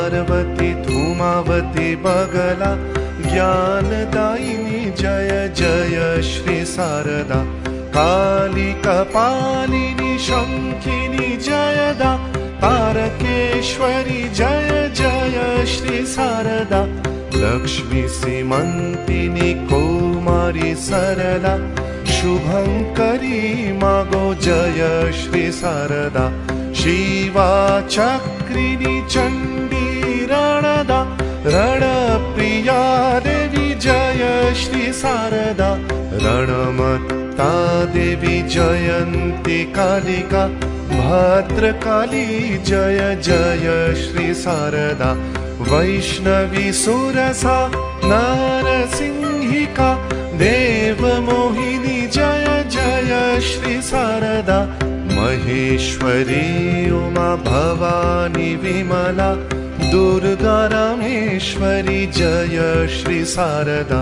पार्वती धूमावती बगला ज्ञानदायिनी जय जय श्री शारदा काली कपालिनी शंखिनी जयदा तारकेश्वरी जय जय श्री शारदा लक्ष्मी सीमंतिनी कौमारी सरला शुभंकरी मागो जय श्री शारदा शिवा चक्रिनी चंडी रणदा रणप्रिया देवी जय श्री शारदा रणमत्ता देवी जयंती कालिका भद्रकाली जय जय श्री शारदा वैष्णवी सुरसा नरसिंहिका देवमोहिनी जय जय श्री शारदा महेश्वरी उमा भवानी विमला दुर्गा रामेश्वरी जय श्री शारदा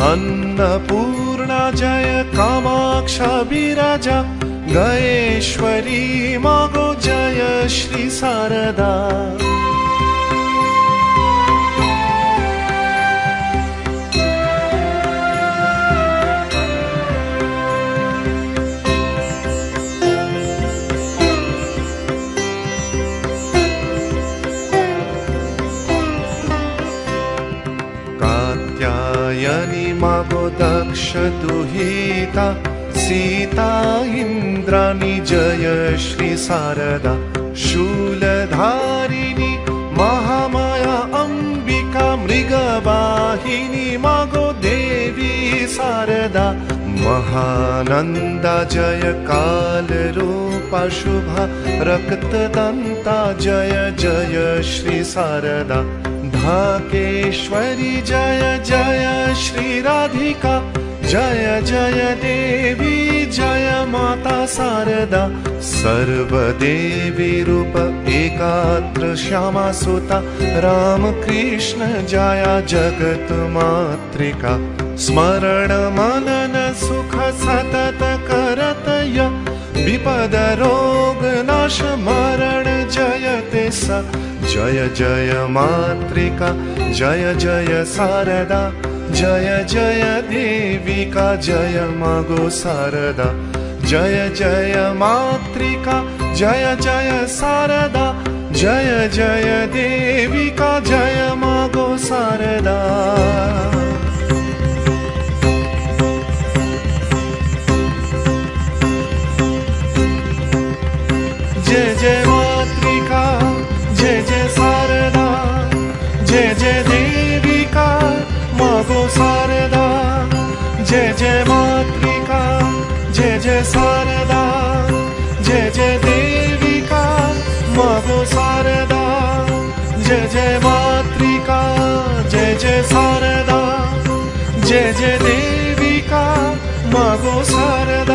अन्नपूर्णा जय कामाक्षा विराजा गयेश्वरी मागो जय श्री शारदा कात्यायनी मागो दक्ष दुहिता सीता इंद्राणी जय श्री शारदा शूलधारिणी महामाया अंबिका मृगवाहिनी मागो देवी शारदा महानंदा जय काल रूपा शुभा रक्तदंता जय जय श्री शारदा ढाकेश्वरी जय जय श्री राधिका जय जय देवी जय माता शारदा सर्वदेवी रूप एकात्र श्यामा सुता राम कृष्ण जया जगत मातृका स्मरण मनन सुख सतत करतय विपद रोग नाश मरण जयते स जय जय मातृका जय जय शारदा जय जय देविका जय मागो शारदा जय जय मातृका जय जय शारदा जय जय देविका जय मागो शारदा जय जय मातृका जय जय शारदा जय जय देविका मागो शारदा जय जय मातृका जय जय शारदा जय जय देविका मागो शारदा जय जय मातृका जय जय शारदा जय जय देविका मागो शारदा